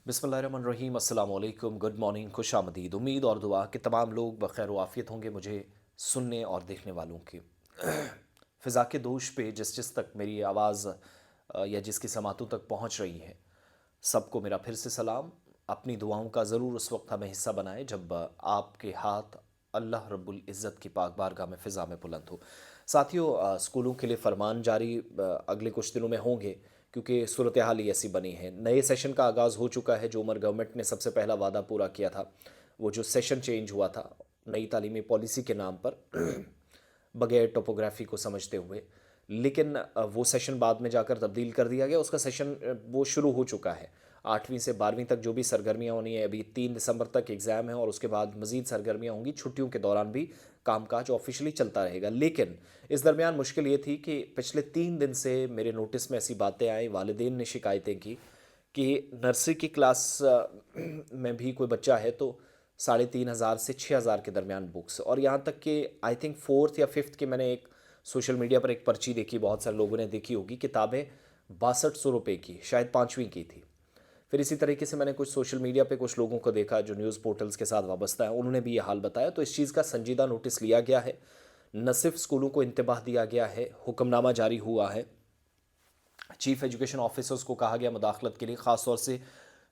बिस्मिल्लाहिर्रहमानिर्रहीम, अस्सलाम वालेकुम, गुड मॉर्निंग, खुश आमदीद। उम्मीद और दुआ कि तमाम लोग बखैर वाफ़ियत होंगे मुझे सुनने और देखने वालों की। फ़िज़ा के दोष पे जिस जिस तक मेरी आवाज़ या जिसकी समातों तक पहुँच रही है, सबको मेरा फिर से सलाम। अपनी दुआओं का ज़रूर उस वक्त हमें हिस्सा बनाएं जब आपके हाथ अल्लाह रब्बुल इज़्ज़त की पाक बारगाह में फ़िज़ा में बुलंद हो। साथियों, स्कूलों के लिए फरमान जारी अगले कुछ दिनों में होंगे, क्योंकि सूरत हाल ही ऐसी बनी है। नए सेशन का आगाज़ हो चुका है। जो उमर गवर्नमेंट ने सबसे पहला वादा पूरा किया था, वो जो सेशन चेंज हुआ था नई तालीमी पॉलिसी के नाम पर बगैर टोपोग्राफी को समझते हुए, लेकिन वो सेशन बाद में जाकर तब्दील कर दिया गया। उसका सेशन वो शुरू हो चुका है। 8वीं से 12वीं तक जो भी सरगर्मियाँ होनी है, अभी 3 दिसंबर तक एग्ज़ाम है और उसके बाद मज़ीद सरगर्मियाँ होंगी। छुट्टियों के दौरान भी कामकाज ऑफिशियली चलता रहेगा। लेकिन इस दरमियान मुश्किल ये थी कि पिछले 3 दिन से मेरे नोटिस में ऐसी बातें आई, वालिदैन ने शिकायतें की कि नर्सरी की क्लास में भी कोई बच्चा है तो 3,500 से 6,000 के दरमियान बुक्स, और यहाँ तक कि आई थिंक फोर्थ या फिफ्थ की मैंने एक सोशल मीडिया पर एक पर्ची देखी, बहुत सारे लोगों ने देखी होगी, किताबें 6200 रुपये की, शायद 5वीं की थी। फिर इसी तरीके से मैंने कुछ सोशल मीडिया पे कुछ लोगों को देखा जो न्यूज़ पोर्टल्स के साथ वाबस्ता है, उन्होंने भी ये हाल बताया। तो इस चीज़ का संजीदा नोटिस लिया गया है। न सिर्फ स्कूलों को इंतबाह दिया गया है, हुक्मनामा जारी हुआ है। चीफ एजुकेशन ऑफिसर्स को कहा गया मुदाखलत के लिए, ख़ास तौर से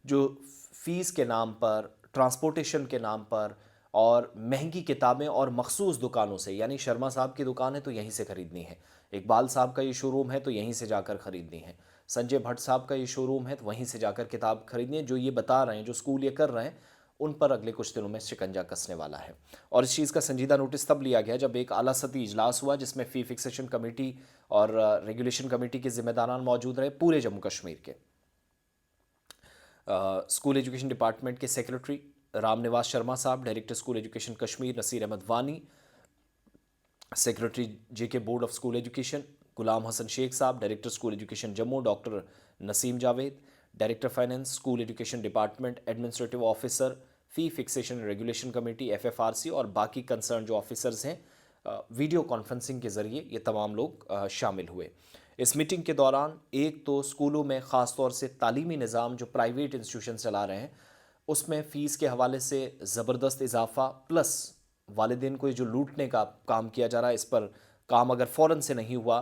जो फ़ीस के नाम पर, ट्रांसपोर्टेशन के नाम पर और महंगी किताबें और मखसूस दुकानों से, यानी शर्मा साहब की दुकान है तो यहीं से ख़रीदनी है, इकबाल साहब का ये शोरूम है तो यहीं से जाकर ख़रीदनी है, संजय भट्ट साहब का ये शोरूम है तो वहीं से जाकर किताब खरीदनी है। जो ये बता रहे हैं, जो स्कूल ये कर रहे हैं, उन पर अगले कुछ दिनों में शिकंजा कसने वाला है। और इस चीज़ का संजीदा नोटिस तब लिया गया जब एक आला सती इजलास हुआ, जिसमें फ़ी फिक्सेशन कमेटी और रेगुलेशन कमेटी के ज़िम्मेदारान मौजूद रहे पूरे जम्मू कश्मीर के। स्कूल एजुकेशन डिपार्टमेंट के सेक्रेटरी राम निवास शर्मा साहब, director school education Kashmir Nasir Ahmad Wani, secretary JK board of school education Ghulam Hasan Sheikh साहब, director school education Jammu doctor Naseem Javed, director finance school education department, administrative officer fee fixation regulation committee FFRC और बाकी कंसर्न जो ऑफिसर्स हैं, video conferencing के ज़रिए ये तमाम लोग शामिल हुए। इस मीटिंग के दौरान एक तो स्कूलों में ख़ास तौर से तालीमी निज़ाम जो प्राइवेट इंस्टीट्यूशन चला रहे हैं, उसमें फ़ीस के हवाले से ज़बरदस्त इजाफ़ा, प्लस वालिदैन को ये जो लूटने का काम किया जा रहा है, इस पर काम अगर फ़ौरन से नहीं हुआ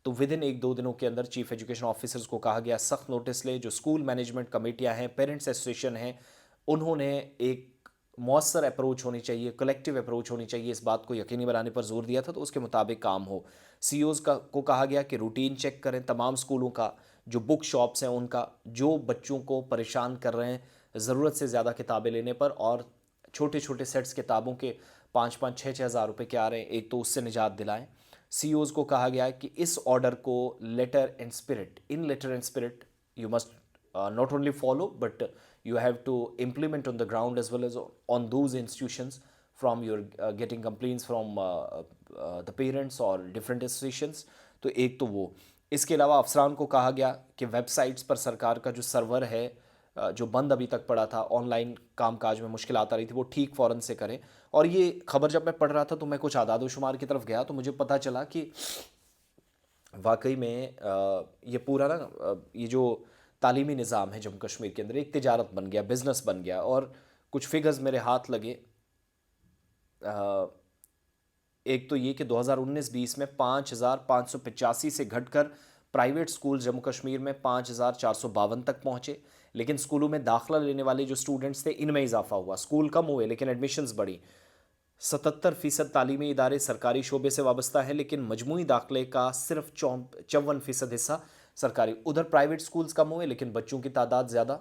तो विद इन 1-2 दिनों के अंदर चीफ़ एजुकेशन ऑफिसर्स को कहा गया सख्त नोटिस ले। जो स्कूल मैनेजमेंट कमेटियां हैं, पेरेंट्स एसोसिएशन हैं, उन्होंने एक मौसर अप्रोच होनी चाहिए, कलेक्टिव अप्रोच होनी चाहिए, इस बात को यकीनी बनाने पर जोर दिया था, तो उसके मुताबिक काम हो। CEOs को कहा गया कि रूटीन चेक करें तमाम स्कूलों का, जो बुक शॉप्स हैं उनका, जो बच्चों को परेशान कर रहे हैं ज़रूरत से ज़्यादा किताबें लेने पर, और छोटे छोटे सेट्स किताबों के 5-5, 6-6 हज़ार रुपये के आ रहे हैं, एक तो उससे निजात दिलाएं। CEOs को कहा गया है कि इस ऑर्डर को letter and spirit, in letter and spirit you must not only follow but you have to implement on the ground as well as on those institutions from your getting complaints from the parents or different associations। तो एक तो वो, इसके अलावा अफसरान को कहा गया कि वेबसाइट्स पर सरकार का जो सर्वर है, जो बंद अभी तक पड़ा था, ऑनलाइन कामकाज में मुश्किल आ रही थी, वो ठीक फ़ौरन से करें। और ये खबर जब मैं पढ़ रहा था तो मैं कुछ आदाद व शुमार की तरफ गया तो मुझे पता चला कि वाकई में ये पूरा ना, ये जो तालीमी निज़ाम है जम्मू कश्मीर के अंदर, एक तिजारत बन गया, बिज़नेस बन गया। और कुछ फिगर्स मेरे हाथ लगे। अ, एक तो ये कि 2019-20 में 5,585 से घटकर प्राइवेट स्कूल जम्मू कश्मीर में 5,452 तक पहुँचे, लेकिन स्कूलों में दाखिला लेने वाले जो स्टूडेंट्स थे, इनमें इजाफा हुआ। स्कूल कम हुए लेकिन एडमिशन्स बढ़ी। 77% तालीमी इदारे सरकारी शोबे से वाबस्ता है, लेकिन मजमूई दाखिले का सिर्फ 54% हिस्सा सरकारी। उधर प्राइवेट स्कूल्स कम हुए लेकिन बच्चों की तादाद ज़्यादा।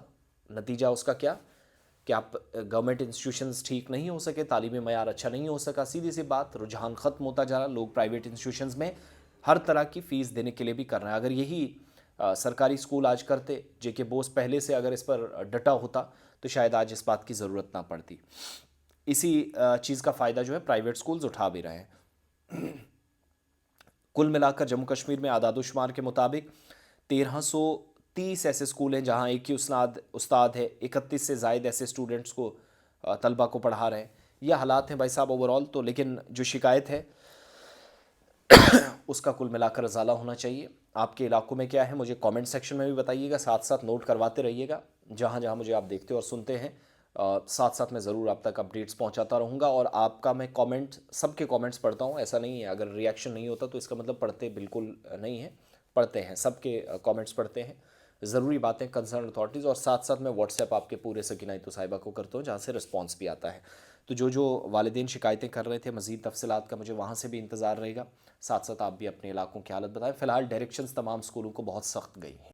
नतीजा उसका क्या कि आप गवर्नमेंट इंस्टीट्यूशंस ठीक नहीं हो सके, तालीमी मयार अच्छा नहीं हो सका। सीधी सी बात, रुझान ख़त्म होता जा रहा। लोग प्राइवेट इंस्टीट्यूशंस में हर तरह की फ़ीस देने के लिए भी कर रहे हैं। अगर यही सरकारी स्कूल आज करते, जेके बोस पहले से अगर इस पर डटा होता, तो शायद आज इस बात की ज़रूरत ना पड़ती। इसी चीज़ का फ़ायदा जो है प्राइवेट स्कूल्स उठा भी रहे हैं। कुल मिलाकर जम्मू कश्मीर में आदादोशुमार के मुताबिक 1330 ऐसे स्कूल हैं जहां एक ही उस्ताद है, 31 से ज़ायद ऐसे स्टूडेंट्स को, तलबा को पढ़ा रहे हैं। यह हालात हैं भाई साहब ओवरऑल तो। लेकिन जो शिकायत है उसका कुल मिलाकर अजाला होना चाहिए। आपके इलाकों में क्या है मुझे कमेंट सेक्शन में भी बताइएगा, साथ साथ नोट करवाते रहिएगा जहाँ जहाँ मुझे आप देखते और सुनते हैं। साथ साथ मैं ज़रूर आप तक अपडेट्स पहुँचाता रहूँगा और आपका मैं कमेंट, सबके कमेंट्स पढ़ता हूँ, ऐसा नहीं है अगर रिएक्शन नहीं होता तो इसका मतलब पढ़ते बिल्कुल नहीं है, पढ़ते हैं, सबके कमेंट्स पढ़ते हैं, ज़रूरी बातें कंसर्न अथॉरिटीज़, और साथ साथ मैं व्हाट्सएप आपके पूरे सकीना तो साहिबा को करता हूँ जहाँ से रिस्पॉन्स भी आता है। तो जो जो वालिदैन शिकायतें कर रहे थे, मज़ीद तफसीलात का मुझे वहाँ से भी इंतज़ार रहेगा। साथ साथ आप भी अपने इलाकों की हालत बताएं। फ़िलहाल डायरेक्शंस तमाम स्कूलों को बहुत सख्त गई हैं।